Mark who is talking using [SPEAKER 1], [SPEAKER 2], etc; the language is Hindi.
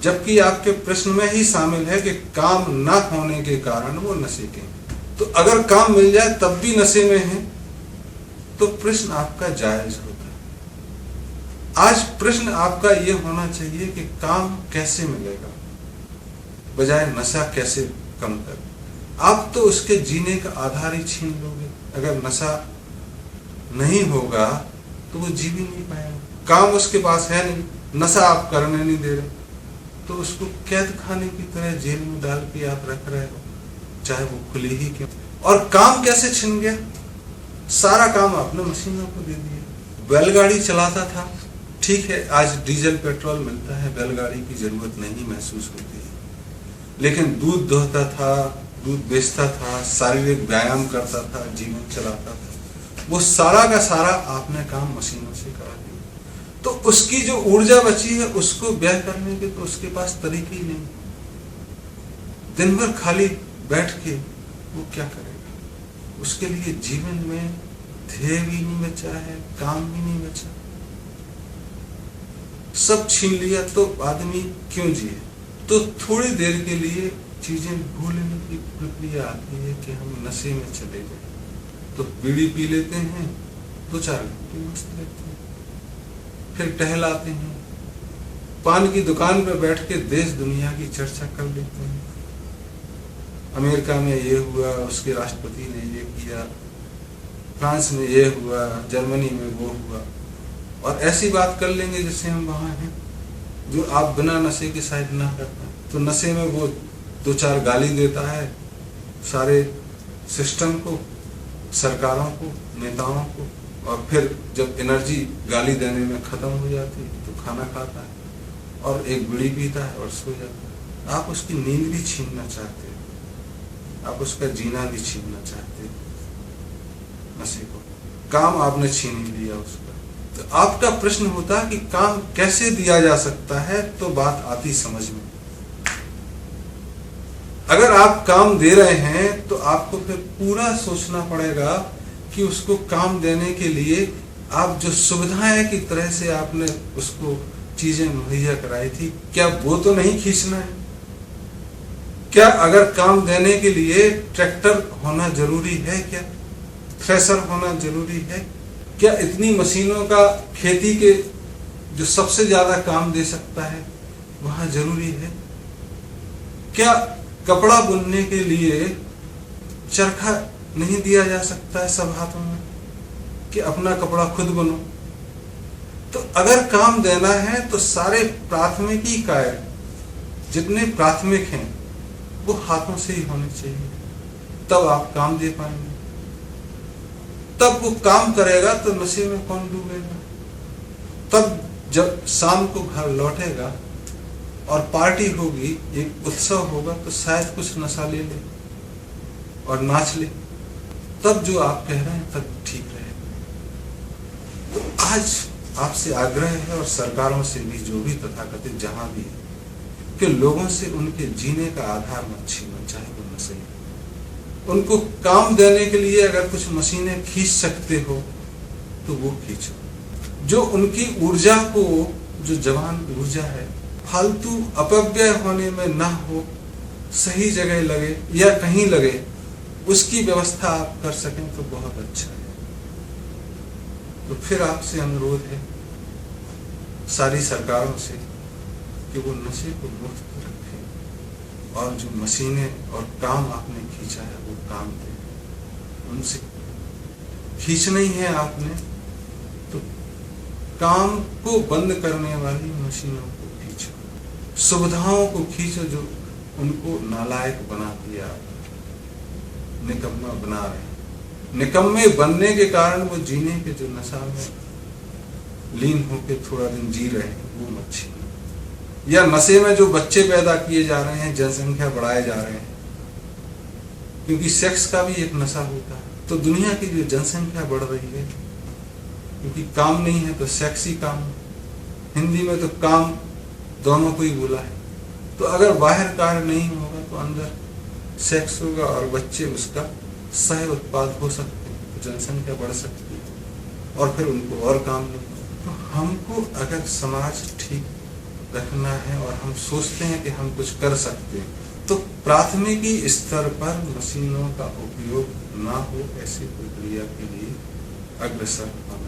[SPEAKER 1] जबकि आपके प्रश्न में ही शामिल है कि काम ना होने के कारण वो नशे के हैं। तो अगर काम मिल जाए तब भी नशे में है तो प्रश्न आपका जायज होता है। आज प्रश्न आपका ये होना चाहिए कि काम कैसे मिलेगा, बजाय नशा कैसे कम कर। आप तो उसके जीने का आधार ही छीन लोगे। अगर नशा नहीं होगा तो वो जी भी नहीं पाएगा। काम उसके पास है नहीं, नशा आप करने नहीं दे रहे, तो उसको कैद खाने की तरह जेल में डाल के आप रख रहे हो, चाहे वो खुली ही क्यों। और काम कैसे छिन गया? सारा काम आपने मशीनों को दे दिया। बैलगाड़ी चलाता था, ठीक है, आज डीजल पेट्रोल मिलता है, बैलगाड़ी की जरूरत नहीं महसूस होती है। लेकिन दूध दोहता था, दूध बेचता था, शारीरिक व्यायाम करता था, जीवन चलाता था, वो सारा का सारा आपने काम मशीनों से करा दिया। तो उसकी जो ऊर्जा बची है उसको व्यय करने के तो उसके पास तरीके ही नहीं। दिन भर खाली बैठ के वो क्या करेगा? उसके लिए जीवन में ध्येय भी नहीं बचा है, काम भी नहीं बचा, सब छीन लिया तो आदमी क्यों जिए? तो थोड़ी देर के लिए चीजें भूलने की प्रक्रिया आती है कि हम नशे में चले गए। तो बीड़ी पी लेते हैं, 2-4 घंटे मस्त रहते हैं, फिर टहलाते हैं, पान की दुकान पर बैठ के देश दुनिया की चर्चा कर लेते हैं। अमेरिका में ये हुआ, उसके राष्ट्रपति ने ये किया, फ्रांस में ये हुआ, जर्मनी में वो हुआ, और ऐसी बात कर लेंगे जैसे हम वहां हैं, जो आप बिना नशे के शायद ना कर पाए। तो नशे में वो 2-4 गाली देता है सारे सिस्टम को, सरकारों को, नेताओं को, और फिर जब एनर्जी गाली देने में खत्म हो जाती है तो खाना खाता है और एक बीड़ी पीता है और सो जाता है। आप उसकी नींद भी छीनना चाहते हैं, आप उसका जीना भी छीनना चाहते हैं, नशे को। काम आपने छीन ही लिया उसका। तो आपका प्रश्न होता कि काम कैसे दिया जा सकता है, तो बात आती समझ में। अगर आप काम दे रहे हैं तो आपको फिर पूरा सोचना पड़ेगा कि उसको काम देने के लिए आप जो सुविधाएं की तरह से आपने उसको चीजें मुहैया कराई थी, क्या वो तो नहीं खींचना है? क्या अगर काम देने के लिए ट्रैक्टर होना जरूरी है? क्या थ्रेशर होना जरूरी है? क्या इतनी मशीनों का खेती के जो सबसे ज्यादा काम दे सकता है वहां जरूरी है? क्या कपड़ा बुनने के लिए चरखा नहीं दिया जा सकता है सब हाथों में कि अपना कपड़ा खुद बुनो? तो अगर काम देना है तो सारे प्राथमिक कार्य जितने प्राथमिक हैं वो हाथों से ही होने चाहिए, तब आप काम दे पाएंगे। तब वो काम करेगा तो नशे में कौन डूबेगा? तब जब शाम को घर लौटेगा और पार्टी होगी, एक उत्सव होगा, तो शायद कुछ नशा ले ले और नाच ले, तब जो आप कह रहे हैं तब ठीक रहेगा। तो आज आपसे आग्रह है, और सरकारों से भी, जो भी तथाकथित जहां भी है, कि लोगों से उनके जीने का आधार मत छीनो, चाहे वो नशे। उनको काम देने के लिए अगर कुछ मशीनें खींच सकते हो तो वो खींचो। जो उनकी ऊर्जा को, जो जवान ऊर्जा है, फालतू अपव्यय होने में ना हो, सही जगह लगे या कहीं लगे, उसकी व्यवस्था आप कर सकें तो बहुत अच्छा है। तो फिर आपसे अनुरोध है सारी सरकारों से कि वो नशे को मुक्त रखें, और जो मशीनें और काम आपने खींचा है वो काम दें। उनसे खींचना ही है आपने तो काम को बंद करने वाली मशीनों को खींचो, सुविधाओं को खींचो जो उनको नालायक बना दिया, निकम्मा बना रहे हैं। निकम्मे बनने के कारण वो जीने के जो नशा में लीन होके थोड़ा दिन जी रहे हैं वो मत छीनो। या नशे में जो बच्चे पैदा किए जा रहे हैं, जनसंख्या बढ़ाए जा रहे हैं, क्योंकि सेक्स का भी एक नशा होता है। तो दुनिया की जो जनसंख्या बढ़ रही है, क्योंकि काम नहीं है तो सेक्स ही काम, हिंदी में तो काम दोनों को ही बोला है। तो अगर बाहर कार्य नहीं होगा तो अंदर सेक्स होगा और बच्चे उसका सह उत्पाद हो सकते हैं, तो जनसंख्या बढ़ सकती है और फिर उनको और काम नहीं। तो हमको अगर समाज ठीक रखना है और हम सोचते हैं कि हम कुछ कर सकते हैं, तो प्राथमिकी स्तर पर मशीनों का उपयोग ना हो, ऐसी प्रक्रिया के लिए अग्रसर होना